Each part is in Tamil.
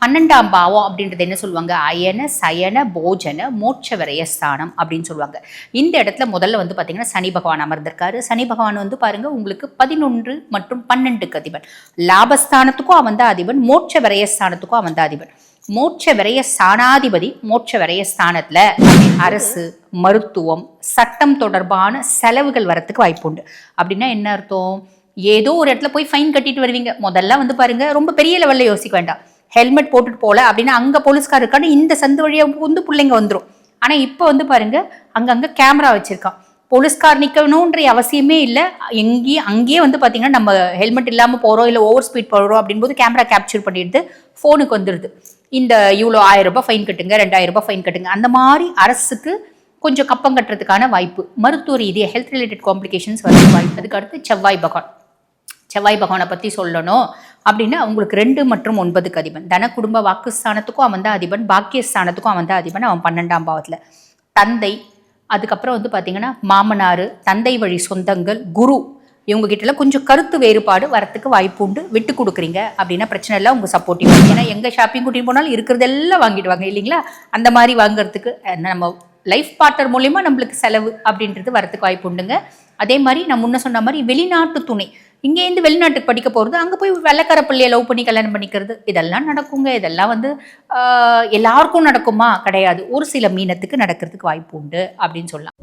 12ஆம் பாவம் அப்படின்றது என்ன சொல்லுவாங்க? அயன சயன போஜன மோட்ச விரயஸ்தானம் அப்படின்னு சொல்லுவாங்க. இந்த இடத்துல முதல்ல வந்து பார்த்தீங்கன்னா சனி பகவான் அமர்ந்திருக்காரு. சனி பகவான் வந்து பாருங்க உங்களுக்கு 11 மற்றும் 12க்கு அதிபன். லாபஸ்தானத்துக்கும் அவன் தான் அதிபன், மோட்ச விரயஸ்தானத்துக்கும் அவன் தான் அதிபன். மோட்ச விரய ஸ்தானாதிபதி மோட்ச விரயஸ்தானத்துல அரசு, மருத்துவம், சட்டம் தொடர்பான செலவுகள் வரத்துக்கு வாய்ப்பு உண்டு. அப்படின்னா என்ன அர்த்தம்? ஏதோ ஒரு இடத்துல போய் ஃபைன் கட்டிட்டு வருவீங்க. முதல்ல வந்து பாருங்க ரொம்ப பெரிய லெவல்ல யோசிக்க வேண்டாம். ஹெல்மெட் போட்டுட்டு போல அப்படின்னா அங்க போலீஸ்கார் இருக்கான்னு இந்த சந்து வழியா வந்து பிள்ளைங்க வந்துடும். ஆனா இப்போ வந்து பாருங்க அங்கங்க கேமரா வச்சிருக்கான். போலீஸ்கார் நிற்கணுன்ற அவசியமே இல்லை. அங்கேயே வந்து பார்த்தீங்கன்னா நம்ம ஹெல்மெட் இல்லாமல் போகிறோம் இல்லை ஓவர் ஸ்பீட் போகிறோம் அப்படின்போது கேமரா கேப்சர் பண்ணிடுது, ஃபோனுக்கு வந்துடுது. இந்த இவ்வளோ 1000 ரூபாய் ஃபைன் கட்டுங்க, 2000 ரூபாய் ஃபைன் கட்டுங்க. அந்த மாதிரி அரசுக்கு கொஞ்சம் கப்பம் கட்டுறதுக்கான வாய்ப்பு, மருத்துவ ரீதியாக ஹெல்த் ரிலேட்டட் காம்ப்ளிகேஷன்ஸ் வர வாய்ப்பு. அதுக்கு அடுத்து செவ்வாய் பகவான். செவ்வாய் பகவானை பற்றி சொல்லணும் அப்படின்னா உங்களுக்கு 2 மற்றும் 9க்கு அதிபன். தன குடும்ப வாக்குஸ்தானத்துக்கும் அவன் தான் அதிபன், பாக்கியஸ்தானத்துக்கும் அவன் தான் அதிபன். அவன் 12ஆம் பாவத்தில் தந்தை, அதுக்கப்புறம் வந்து பார்த்தீங்கன்னா மாமனார், தந்தை வழி சொந்தங்கள், குரு, இவங்க கிட்டலாம் கொஞ்சம் கருத்து வேறுபாடு வரத்துக்கு வாய்ப்பு உண்டு. விட்டு கொடுக்குறீங்க அப்படின்னா பிரச்சனை இல்லை, உங்கள் சப்போர்ட்டிவ். ஏன்னா எங்கே ஷாப்பிங் கூட்டின்னு போனாலும் இருக்கிறதெல்லாம் வாங்கிடுவாங்க இல்லைங்களா? அந்த மாதிரி வாங்குறதுக்கு நம்ம லைஃப் பார்ட்னர் மூலிமா நம்மளுக்கு செலவு அப்படின்றது வரத்துக்கு வாய்ப்பு உண்டுங்க. அதே மாதிரி நான் முன்ன சொன்ன மாதிரி வெளிநாட்டு துணை, இங்கேருந்து வெளிநாட்டுக்கு படிக்க போகிறது, அங்கே போய் வெள்ளைக்கார பிள்ளையை லவ் பண்ணி கல்யாணம் பண்ணிக்கிறது, இதெல்லாம் நடக்குங்க. இதெல்லாம் வந்து எல்லாருக்கும் நடக்குமா? கிடையாது. ஒரு சில மீனத்துக்கு நடக்கிறதுக்கு வாய்ப்பு உண்டு அப்படின்னு சொல்லலாம்.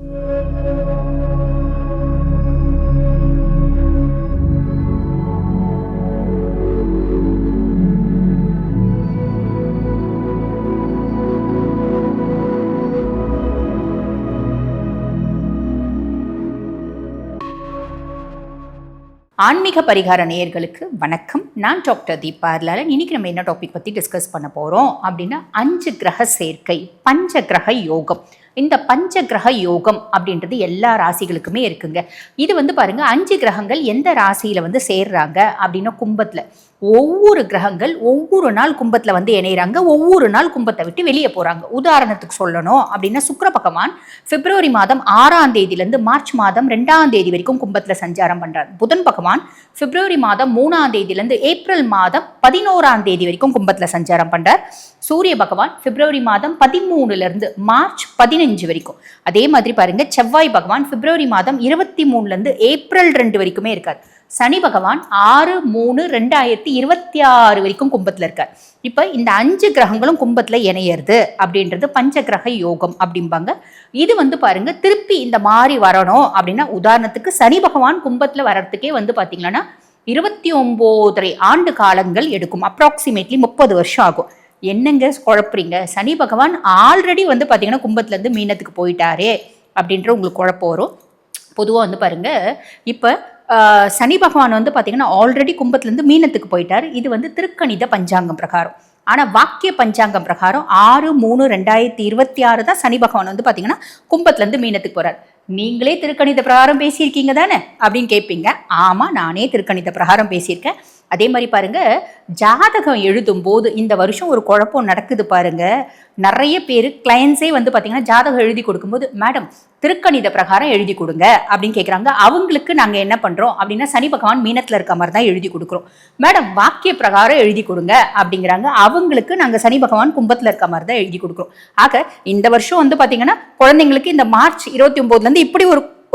ஆன்மீக பரிகார நேயர்களுக்கு வணக்கம். நான் டாக்டர் தீபா அருளாளன். இன்னைக்கு நம்ம என்ன டாபிக் பற்றி டிஸ்கஸ் பண்ண போகிறோம் அப்படின்னா 5 கிரக சேர்க்கை, பஞ்ச கிரக யோகம். இந்த பஞ்ச கிரக யோகம் அப்படின்றது எல்லா ராசிகளுக்குமே இருக்குங்க. இது வந்து பாருங்க 5 கிரகங்கள் எந்த ராசியில வந்து சேர்றாங்க அப்படின்னா கும்பத்தில். ஒவ்வொரு கிரகங்கள் ஒவ்வொரு நாள் கும்பத்தில் வந்து இணைகிறாங்க, ஒவ்வொரு நாள் கும்பத்தை விட்டு வெளியே போகிறாங்க. உதாரணத்துக்கு சொல்லணும் அப்படின்னா சுக்கிர பகவான் பிப்ரவரி மாதம் 6ஆம் தேதியிலேருந்து மார்ச் மாதம் 2ஆம் தேதி வரைக்கும் கும்பத்தில் சஞ்சாரம் பண்ணுறார். புதன் பகவான் பிப்ரவரி மாதம் 3ஆம் தேதியிலேருந்து ஏப்ரல் மாதம் 11ஆம் தேதி வரைக்கும் கும்பத்தில் சஞ்சாரம் பண்ணுறார். சூரிய பகவான் பிப்ரவரி மாதம் 13லேருந்து மார்ச் 15 வரைக்கும். அதே மாதிரி பாருங்க செவ்வாய் பகவான் பிப்ரவரி மாதம் 23லேருந்து ஏப்ரல் 2 வரைக்குமே இருக்கார். சனி பகவான் 6/3/2026 வரைக்கும் கும்பத்தில் இருக்கார். இப்போ இந்த 5 கிரகங்களும் கும்பத்தில் இணையிறது அப்படின்றது பஞ்ச கிரக யோகம் அப்படிம்பாங்க. இது வந்து பாருங்க திருப்பி இந்த மாதிரி வரணும் அப்படின்னா உதாரணத்துக்கு சனி பகவான் கும்பத்தில் வர்றதுக்கே வந்து பார்த்தீங்கன்னா 29.5 ஆண்டு காலங்கள் எடுக்கும். அப்ராக்சிமேட்லி 30 வருஷம் ஆகும். என்னங்க குழப்புறீங்க? சனி பகவான் ஆல்ரெடி வந்து பார்த்தீங்கன்னா கும்பத்துலேருந்து மீனத்துக்கு போயிட்டாரே அப்படின்ற உங்களுக்கு குழப்பம் வரும். பொதுவாக வந்து பாருங்க இப்போ சனி பகவான் வந்து பார்த்தீங்கன்னா ஆல்ரெடி கும்பத்துலேருந்து மீனத்துக்கு போயிட்டார். இது வந்து திருக்கணித பஞ்சாங்கம் பிரகாரம். ஆனால் வாக்கிய பஞ்சாங்கம் பிரகாரம் 6/3/2026 தான் சனி பகவான் வந்து பார்த்தீங்கன்னா கும்பத்துலேருந்து மீனத்துக்கு போகிறார். நீங்களே திருக்கணித பிரகாரம் பேசியிருக்கீங்க தானே அப்படின்னு கேட்பீங்க. ஆமாம், நானே திருக்கணித பிரகாரம் பேசியிருக்கேன். அதே மாதிரி பாருங்க ஜாதகம் எழுதும் போது இந்த வருஷம் ஒரு குழப்பம் நடக்குது பாருங்க. நிறைய பேர் கிளையன்ஸே வந்து பார்த்தீங்கன்னா ஜாதகம் எழுதி கொடுக்கும்போது மேடம் திருக்கணித பிரகாரம் எழுதி கொடுங்க அப்படின்னு கேட்குறாங்க. அவங்களுக்கு நாங்கள் என்ன பண்ணுறோம் அப்படின்னா சனி பகவான் மீனத்தில் இருக்க மாதிரி தான் எழுதி கொடுக்குறோம். மேடம் வாக்கிய பிரகாரம் எழுதி கொடுங்க அப்படிங்கிறாங்க. அவங்களுக்கு நாங்கள் சனி பகவான் கும்பத்தில் இருக்க மாதிரி தான் எழுதி கொடுக்குறோம். ஆக இந்த வருஷம் வந்து பார்த்தீங்கன்னா குழந்தைங்களுக்கு இந்த மார்ச் 29லேருந்து இப்படி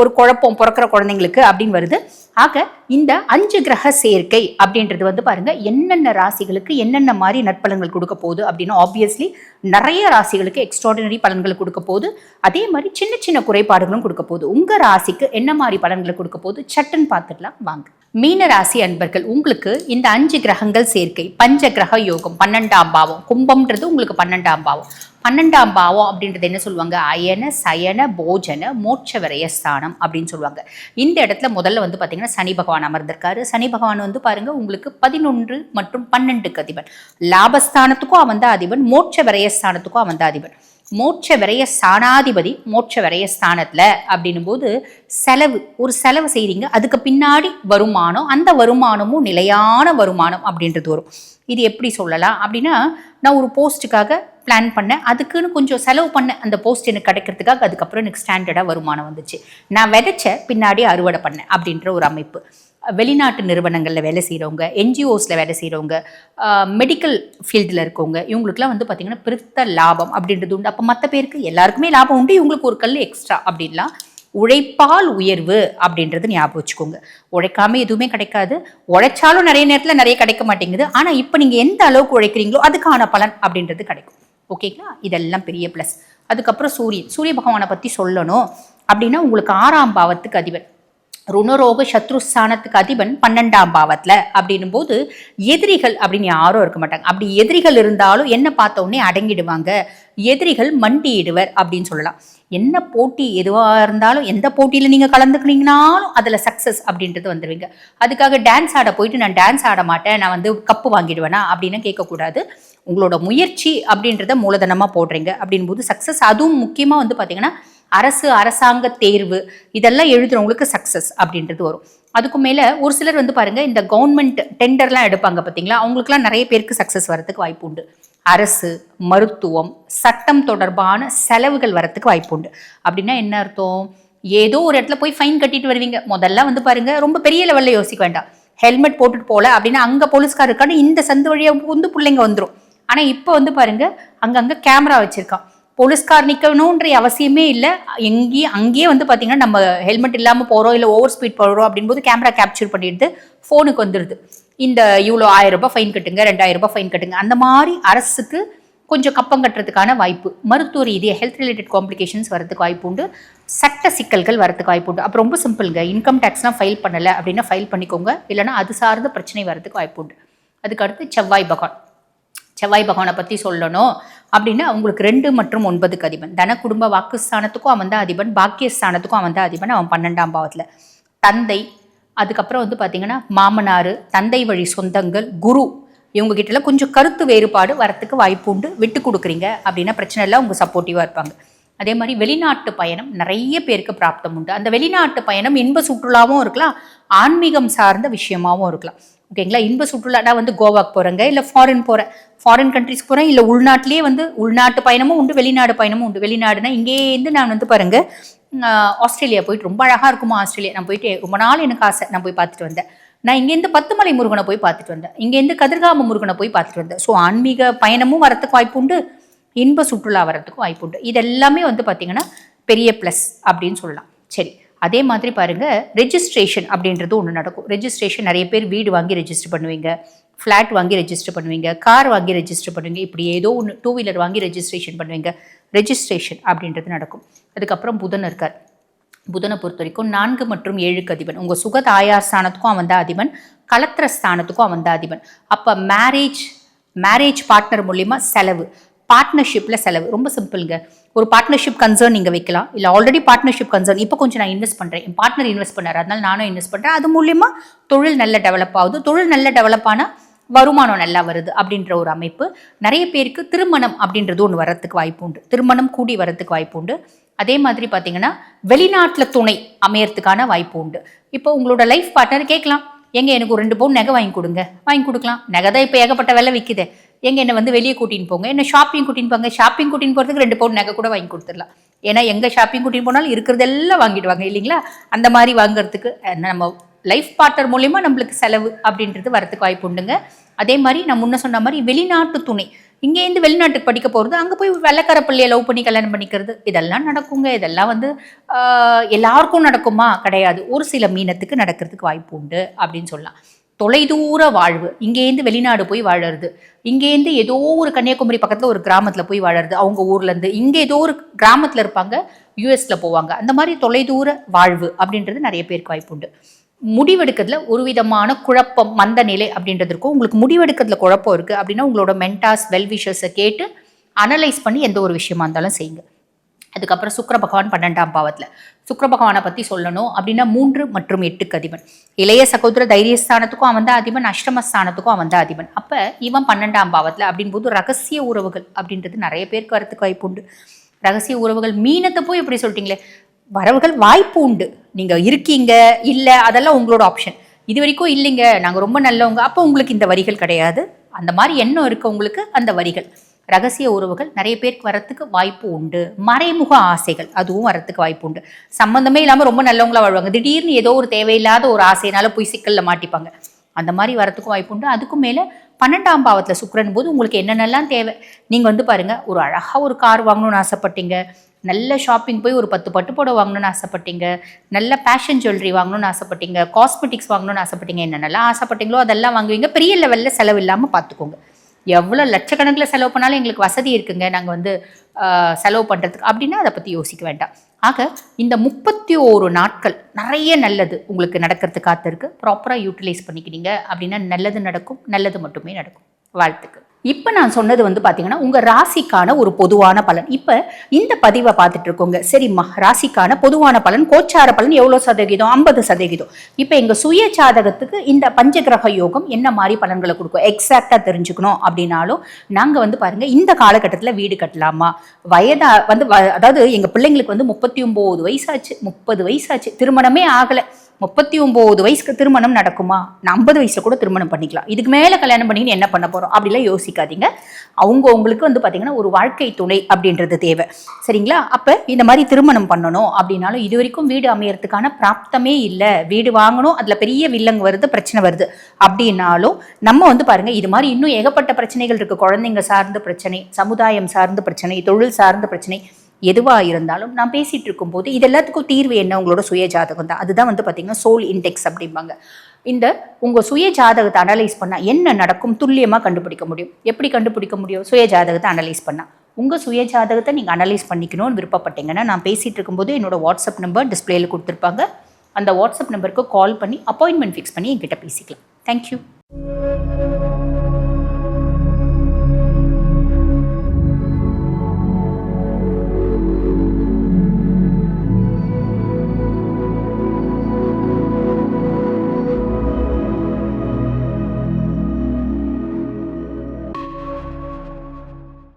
ஒரு குழப்பம் பிறக்கிற குழந்தைங்களுக்கு அப்படின்னு வருது. ஆக இந்த 5 கிரக சேர்க்கை அப்படின்றது வந்து பாருங்க என்னென்ன ராசிகளுக்கு என்னென்ன மாதிரி நற்பலன்கள் கொடுக்க போகுது அப்படின்னா ஆப்வியஸ்லி நிறைய ராசிகளுக்கு எக்ஸ்ட்ராடினரி பலன்கள் கொடுக்க போகுது. அதே மாதிரி சின்ன சின்ன குறைபாடுகளும் கொடுக்க போகுது. உங்க ராசிக்கு என்ன மாதிரி பலன்களை கொடுக்க போகுது சட்டுன்னு பார்த்துடலாம் வாங்க. மீன ராசி அன்பர்கள், உங்களுக்கு இந்த 5 கிரகங்கள் சேர்க்கை பஞ்ச கிரக யோகம் 12ஆம் பாவம். கும்பம்ன்றது உங்களுக்கு 12ஆம் பாவம். 12ஆம் பாவம் அப்படின்றது என்ன சொல்லுவாங்க? அயன சயன போஜன மோட்ச விரயஸ்தானம் அப்படின்னு சொல்லுவாங்க. இந்த இடத்துல முதல்ல வந்து பார்த்தீங்கன்னா சனி பகவான் அமர்ந்திருக்காரு. சனி பகவான் வந்து பாருங்க உங்களுக்கு 11 மற்றும் 12க்கு அதிபன். லாபஸ்தானத்துக்கும் அவன் தான் அதிபன், மோட்ச விரயஸ்தானத்துக்கும் அவன் தான் அதிபன். மோட்ச விரய ஸ்தானாதிபதி மோட்ச விரயஸ்தானத்துல அப்படின்னும் போது ஒரு செலவு செய்றீங்க, அதுக்கு பின்னாடி வருமானம், அந்த வருமானமும் நிலையான வருமானம் அப்படின்றது வரும். இது எப்படி சொல்லலாம் அப்படின்னா நான் ஒரு போஸ்ட்டுக்காக பிளான் பண்ணேன், அதுக்குன்னு கொஞ்சம் செலவு பண்ணேன், அந்த போஸ்ட் எனக்கு கிடைக்கிறதுக்காக. அதுக்கப்புறம் எனக்கு ஸ்டாண்டர்டாக வருமானம் வந்துச்சு. நான் விதைச்ச பின்னாடி அறுவடை பண்ணேன் அப்படின்ற ஒரு அமைப்பு. வெளிநாட்டு நிறுவனங்களில் வேலை செய்கிறவங்க, என்ஜிஓஸில் வேலை செய்கிறவங்க, மெடிக்கல் ஃபீல்டில் இருக்கவங்க, இவங்களுக்குலாம் வந்து பார்த்திங்கன்னா பெருத்த லாபம் அப்படின்றது உண்டு. அப்போ மற்ற பேருக்கு எல்லாருக்குமே லாபம் உண்டு, இவங்களுக்கு ஒரு கல் எக்ஸ்ட்ரா அப்படின்லாம். உழைப்பால் உயர்வு அப்படின்றது ஞாபகம் வச்சுக்கோங்க. உழைக்காம எதுவுமே கிடைக்காது, உழைச்சாலும் நிறைய நேரத்தில் நிறைய கிடைக்க மாட்டேங்குது. ஆனால் இப்போ நீங்கள் எந்த அளவுக்கு உழைக்கிறீங்களோ அதுக்கான பலன் அப்படின்றது கிடைக்கும். ஓகேங்களா? இதெல்லாம் பெரிய ப்ளஸ். அதுக்கப்புறம் சூரிய பகவானை பற்றி சொல்லணும் அப்படின்னா, உங்களுக்கு 6ஆம் பாவத்துக்கு அதிபன், ருணரோக சத்ருஸ்தானத்துக்கு அதிபன் 12ஆம் பாவத்துல அப்படின்னும் போது எதிரிகள் அப்படின்னு யாரும் இருக்க மாட்டாங்க. அப்படி எதிரிகள் இருந்தாலும் என்ன பார்த்த உடனே அடங்கிடுவாங்க, எதிரிகள் மண்டியிடுவர் அப்படின்னு சொல்லலாம். என்ன போட்டி எதுவாக இருந்தாலும், எந்த போட்டியில் நீங்கள் கலந்துக்கினீங்கனாலும் அதில் சக்ஸஸ் அப்படின்றது வந்துடுவீங்க. அதுக்காக டான்ஸ் ஆட போயிட்டு நான் டான்ஸ் ஆட மாட்டேன், நான் வந்து கப்பு வாங்கிடுவேனா அப்படின்னு கேட்கக்கூடாது. உங்களோட முயற்சி அப்படின்றத மூலதனமாக போடுறீங்க அப்படின் போது சக்ஸஸ். அதுவும் முக்கியமாக வந்து பார்த்தீங்கன்னா அரசாங்க தேர்வு இதெல்லாம் எழுதுறவங்களுக்கு சக்ஸஸ் அப்படின்றது வரும். அதுக்கு மேலே ஒரு சிலர் வந்து பாருங்க, இந்த கவர்மெண்ட் டெண்டர்லாம் எடுப்பாங்க பார்த்தீங்களா, அவங்களுக்குலாம் நிறைய பேருக்கு சக்ஸஸ் வரதுக்கு வாய்ப்பு உண்டு. அரசு, மருத்துவம், சட்டம் தொடர்பான செலவுகள் வரத்துக்கு வாய்ப்பு உண்டு. அப்படின்னா என்ன அர்த்தம்? ஏதோ ஒரு இடத்துல போய் ஃபைன் கட்டிட்டு வருவீங்க. முதல்ல வந்து பாருங்க, ரொம்ப பெரிய லெவலில் யோசிக்க வேண்டாம். ஹெல்மெட் போட்டுட்டு போல அப்படின்னா அங்கே போலீஸ்கார் இருக்கான்னு இந்த சந்து வழியாக வந்து பிள்ளைங்க வந்துடும். ஆனால் இப்போ வந்து பாருங்க, அங்கங்கே கேமரா வச்சிருக்கான். போலீஸ்கார் நிற்கணுன்ற அவசியமே இல்லை. அங்கேயே வந்து பார்த்தீங்கன்னா நம்ம ஹெல்மெட் இல்லாமல் போகிறோம், இல்லை ஓவர் ஸ்பீட் போகிறோம் அப்படின்போது கேமரா கேப்சர் பண்ணிடுது, ஃபோனுக்கு வந்துடுது. இந்த இவ்வளோ 1000 ரூபாய் ஃபைன் கட்டுங்க, 2000 ரூபாய் ஃபைன் கட்டுங்க. அந்த மாதிரி அரசுக்கு கொஞ்சம் கப்பம் கட்டுறதுக்கான வாய்ப்பு, மருத்துவ ரீதியாக ஹெல்த் ரிலேட்டட் காம்ப்ளிகேஷன்ஸ் வரதுக்கு வாய்ப்பு உண்டு, சட்ட சிக்கல்கள் வரதுக்கு வாய்ப்பு உண்டு. அப்போ ரொம்ப சிம்பிளுங்க, இன்கம் டேக்ஸ்லாம் ஃபைல் பண்ணலை அப்படின்னா ஃபைல் பண்ணிக்கோங்க, இல்லைனா அது சார்ந்த பிரச்சனை வரதுக்கு வாய்ப்பு உண்டு. அதுக்கடுத்து செவ்வாய் பகவானை பற்றி சொல்லணும் அப்படின்னா, உங்களுக்கு 2 மற்றும் 9க்கு அதிபன், தன குடும்ப வாக்குஸ்தானத்துக்கும் அவன் தான் அதிபன், பாக்கியஸ்தானத்துக்கும் அவன் தான் அதிபன். அவன் 12ஆம் பாவத்தில் தந்தை, அதுக்கப்புறம் வந்து பார்த்தீங்கன்னா மாமனார், தந்தை வழி சொந்தங்கள், குரு, இவங்க கிட்டலாம் கொஞ்சம் கருத்து வேறுபாடு வரத்துக்கு வாய்ப்பு உண்டு. விட்டு கொடுக்குறீங்க அப்படின்னா பிரச்சனை இல்லை, அவங்க சப்போர்ட்டிவாக இருப்பாங்க. அதே மாதிரி வெளிநாட்டு பயணம் நிறைய பேருக்கு பிராப்தம் உண்டு. அந்த வெளிநாட்டு பயணம் இன்ப சுற்றுலாவும் இருக்கலாம், ஆன்மீகம் சார்ந்த விஷயமாகவும் இருக்கலாம். ஓகேங்களா? இன்ப சுற்றுலானா வந்து கோவாக்கு போகிறேங்க, இல்லை ஃபாரின் கண்ட்ரிஸ்க்கு போகிறேன், இல்லை உள்நாட்டிலே வந்து உள்நாட்டு பயணமும் உண்டு, வெளிநாடு பயணமும் உண்டு. வெளிநாடுனா இங்கேருந்து நான் வந்து பாருங்க, ஆஸ்திரேலியா போயிட்டு ரொம்ப அழகாக இருக்குமா ஆஸ்திரேலியா. நான் போயிட்டு ரொம்ப நாள் எனக்கு ஆசை, நான் போய் பார்த்துட்டு வந்தேன். நான் இங்கேருந்து 10 மலை முருகனை போய் பார்த்துட்டு வந்தேன், இங்கேருந்து கதிர்காம முருகனை போய் பார்த்துட்டு வந்தேன். ஸோ ஆன்மீக பயணமும் வரத்துக்கு வாய்ப்பு உண்டு, இன்ப சுற்றுலா வரத்துக்கும் வாய்ப்பு உண்டு. இது எல்லாமே வந்து பார்த்தீங்கன்னா பெரிய ப்ளஸ் அப்படின்னு சொல்லலாம். சரி, அதே மாதிரி பாருங்க, ரெஜிஸ்ட்ரேஷன் அப்படின்றது ஒன்று நடக்கும். ரெஜிஸ்ட்ரேஷன் நிறைய பேர் வீடு வாங்கி ரெஜிஸ்டர் பண்ணுவீங்க, ஃப்ளாட் வாங்கி ரெஜிஸ்டர் பண்ணுவீங்க, கார் வாங்கி ரெஜிஸ்டர் பண்ணுவீங்க, இப்படி ஏதோ ஒன்று 2 வீலர் வாங்கி ரெஜிஸ்ட்ரேஷன் பண்ணுவீங்க. ரெஜிஸ்ட்ரேஷன் அப்படின்றது நடக்கும். அதுக்கப்புறம் புதன் இருக்கார். புதனை பொறுத்த வரைக்கும் 4 மற்றும் 7க்கு அதிபன். உங்கள் சுக தாயார் ஸ்தானத்துக்கும் அவன் தான் அதிபன், கலத்திர ஸ்தானத்துக்கும் அவன் தான் அதிபன். அப்போ மேரேஜ் பார்ட்னர் மூலியமாக செலவு, பார்ட்னர்ஷிப்பில் செலவு. ரொம்ப சிம்பிளுங்க. ஒரு பார்ட்னர்ஷிப் கன்சர்ன் நீங்கள் வைக்கலாம், இல்லை ஆல்ரெடி பார்ட்னர்ஷிப் கன்சர்ன், இப்போ கொஞ்சம் நான் இன்வெஸ்ட் பண்ணுறேன், என் பார்ட்னர் இன்வெஸ்ட் பண்ணார், அதனால நானும் இன்வெஸ்ட் பண்ணுறேன், அது மூலியமாக தொழில் நல்ல டெவலப் ஆகுது. தொழில் நல்ல டெவலப் ஆனால் வருமானம் நல்லா வருது அப்படின்ற ஒரு அமைப்பு. நிறைய பேருக்கு திருமணம் அப்படின்றது ஒன்று வரத்துக்கு வாய்ப்பு உண்டு, திருமணம் கூடி வரத்துக்கு வாய்ப்பு உண்டு. அதே மாதிரி பார்த்தீங்கன்னா வெளிநாட்டில் துணை அமையறதுக்கான வாய்ப்பு உண்டு. இப்போ உங்களோட லைஃப் பார்ட்னர் கேட்கலாம், எங்க எனக்கு ஒரு 2 பவுன் நகை வாங்கி கொடுங்க, வாங்கி கொடுக்கலாம். நகை தான் இப்போ ஏகப்பட்ட விலை விற்குது, எங்க என்னை வந்து வெளியே கூட்டின்னு போங்க, என்ன ஷாப்பிங் கூட்டின்னு போங்க, ஷாப்பிங் கூட்டின்னு போகிறதுக்கு 2 பவுன் நகை கூட வாங்கி கொடுத்துடலாம். ஏன்னா எங்கே ஷாப்பிங் கூட்டின்னு போனாலும் இருக்கிறதெல்லாம் வாங்கிடுவாங்க இல்லைங்களா? அந்த மாதிரி வாங்குறதுக்கு நம்ம லைஃப் பார்ட்னர் மூலியமாக நம்மளுக்கு செலவு அப்படின்றது வரத்துக்கு வாய்ப்பு உண்டுங்க. அதே மாதிரி நான் முன்ன சொன்ன மாதிரி வெளிநாட்டு துணை, இங்கேருந்து வெளிநாட்டுக்கு படிக்க போகிறது, அங்கே போய் வெள்ளைக்கார பிள்ளையை லவ் பண்ணி கல்யாணம் பண்ணிக்கிறது, இதெல்லாம் நடக்குங்க. இதெல்லாம் வந்து எல்லாருக்கும் நடக்குமா? கிடையாது, ஒரு சில மீனத்துக்கு நடக்கிறதுக்கு வாய்ப்பு உண்டு அப்படின்னு சொல்லலாம். தொலைதூர வாழ்வு, இங்கேருந்து வெளிநாடு போய் வாழறது, இங்கேருந்து ஏதோ ஒரு கன்னியாகுமரி பக்கத்தில் ஒரு கிராமத்தில் போய் வாழறது, அவங்க ஊர்லேருந்து இங்கே ஏதோ ஒரு கிராமத்தில் இருப்பாங்க, யூஎஸில் போவாங்க. அந்த மாதிரி தொலைதூர வாழ்வு அப்படின்றது நிறைய பேருக்கு வாய்ப்பு உண்டு. முடிவெடுக்கிறதுல ஒரு விதமான குழப்பம், மந்த நிலை அப்படின்றது இருக்கும். உங்களுக்கு முடிவெடுக்கிறதுல குழப்பம் இருக்குது அப்படின்னா உங்களோட மென்டாஸ், வெல்விஷர்ஸை கேட்டு அனலைஸ் பண்ணி எந்த ஒரு விஷயமா இருந்தாலும் செய்யுங்க. அதுக்கப்புறம் சுக்கிர பகவான் 12ஆம் பாவத்தில். சுக்கிர பகவானை பற்றி சொல்லணும் அப்படின்னா 3 மற்றும் 8க்கு அதிபன். இளைய சகோதர தைரியஸ்தானத்துக்கும் அவன் தான் அதிபன், அஷ்டமஸ்தானத்துக்கும் அவன் தான் அதிபன். அப்போ இவன் 12ஆம் பாவத்தில் அப்படின்போது ரகசிய உறவுகள் அப்படின்றது நிறைய பேருக்கு வரத்துக்கு வாய்ப்பு உண்டு. ரகசிய உறவுகள், மீனத்தை போய் எப்படி சொல்லிட்டீங்களே, வரவுகள் வாய்ப்பு உண்டு. நீங்கள் இருக்கீங்க இல்லை அதெல்லாம் உங்களோட ஆப்ஷன். இது வரைக்கும் இல்லைங்க நாங்கள் ரொம்ப நல்லவங்க, அப்போ உங்களுக்கு இந்த வரிகள் கிடையாது. அந்த மாதிரி எண்ணம் இருக்க உங்களுக்கு அந்த வரிகள். ரகசிய உறவுகள் நிறைய பேருக்கு வரத்துக்கு வாய்ப்பு உண்டு. மறைமுக ஆசைகள் அதுவும் வரத்துக்கு வாய்ப்பு உண்டு. சம்பந்தமே இல்லாமல் ரொம்ப நல்லவங்களா வாழ்வாங்க, திடீர்னு ஏதோ ஒரு தேவையில்லாத ஒரு ஆசையினால போய் சிக்கல்ல மாட்டிப்பாங்க. அந்த மாதிரி வரத்துக்கும் வாய்ப்பு உண்டு. அதுக்கும் மேலே 12ஆம் பாவத்தில் சுக்கிரன் போது உங்களுக்கு என்னென்னலாம் தேவை. நீங்கள் வந்து பாருங்கள், ஒரு அழகாக ஒரு கார் வாங்கணும்னு ஆசைப்பட்டீங்க, நல்ல ஷாப்பிங் போய் ஒரு 10 பட்டு புடவை வாங்கணும்னு ஆசைப்பட்டீங்க, நல்ல பேஷன் ஜுவல்லரி வாங்கணும்னு ஆசைப்பட்டீங்க, காஸ்மெட்டிக்ஸ் வாங்கணும்னு ஆசைப்பட்டீங்க, என்னென்னலாம் ஆசைப்பட்டீங்களோ அதெல்லாம் வாங்குவீங்க. பெரிய லெவலில் செலவு இல்லாமல் பார்த்துக்கோங்க. எவ்வளோ லட்சக்கணக்கில் செலவு பண்ணாலும் எங்களுக்கு வசதி இருக்குங்க, நாங்கள் வந்து செலவு பண்ணுறதுக்கு அப்படின்னா அதை பற்றி யோசிக்க வேண்டாம். ஆக இந்த 31 நாட்கள் நிறைய நல்லது உங்களுக்கு நடக்கிறதுக்கு காத்திருக்கு. ப்ராப்பராக யூட்டிலைஸ் பண்ணிக்கிறீங்க அப்படின்னா நல்லது நடக்கும், நல்லது மட்டுமே நடக்கும். வாழ்த்துக்கள். இப்போ நான் சொன்னது வந்து பார்த்தீங்கன்னா உங்கள் ராசிக்கான ஒரு பொதுவான பலன். இப்போ இந்த பதிவை பார்த்துட்டு இருக்கோங்க, சரிம்மா ராசிக்கான பொதுவான பலன் கோச்சார பலன் எவ்வளோ சதவீதம்? 50%. இப்போ எங்கள் சுய ஜாதகத்துக்கு இந்த பஞ்சகிரக யோகம் என்ன மாதிரி பலன்களை கொடுக்கும் எக்ஸாக்டாக தெரிஞ்சுக்கணும் அப்படின்னாலும் நாங்கள் வந்து பாருங்கள், இந்த காலகட்டத்தில் வீடு கட்டலாமா, அதாவது எங்கள் பிள்ளைங்களுக்கு வந்து 39 வயசாச்சு, 30 வயசாச்சு, திருமணமே ஆகலை, 39 வயசுக்கு திருமணம் நடக்குமா? 50 வயசுல கூட திருமணம் பண்ணிக்கலாம், இதுக்கு மேலே கல்யாணம் பண்ணின்னு என்ன பண்ண போகிறோம் அப்படிலாம் யோசிக்காதீங்க. உங்களுக்கு வந்து பார்த்தீங்கன்னா ஒரு வாழ்க்கை துணை அப்படின்றது தேவை, சரிங்களா? அப்போ இந்த மாதிரி திருமணம் பண்ணணும் அப்படின்னாலும் இது வரைக்கும் வீடு அமையறதுக்கான பிராப்தமே இல்லை, வீடு வாங்கணும் அதில் பெரிய வில்லங்க வருது, பிரச்சனை வருது அப்படின்னாலும் நம்ம வந்து பாருங்கள், இது மாதிரி இன்னும் ஏகப்பட்ட பிரச்சனைகள் இருக்குது. குழந்தைங்க சார்ந்த பிரச்சனை, சமுதாயம் சார்ந்த பிரச்சனை, தொழில் சார்ந்த பிரச்சனை, எதுவாக இருந்தாலும் நான் பேசிகிட்டு இருக்கும்போது இது எல்லாத்துக்கும் தீர்வு என்ன? உங்களோட சுய ஜாதகம் தான். அதுதான் வந்து பார்த்தீங்கன்னா சோல் இண்டெக்ஸ் அப்படிம்பாங்க. இந்த உங்கள் சுய ஜாதகத்தை அனலைஸ் பண்ணால் என்ன நடக்கும் துல்லியமாக கண்டுபிடிக்க முடியும். எப்படி கண்டுபிடிக்க முடியும்? சுய ஜாதகத்தை அனலைஸ் பண்ணால். உங்கள் சுய ஜாதகத்தை நீங்கள் அனலைஸ் பண்ணிக்கணும்னு விருப்பப்பட்டீங்கன்னா நான் பேசிகிட்டு இருக்கும்போது என்னோடய வாட்ஸ்அப் நம்பர் டிஸ்பிளேயில் கொடுத்துருப்பாங்க, அந்த வாட்ஸ்அப் நம்பருக்கு கால் பண்ணி அப்பாயின்மெண்ட் ஃபிக்ஸ் பண்ணி என்கிட்ட பேசிக்கலாம். தேங்க்யூ.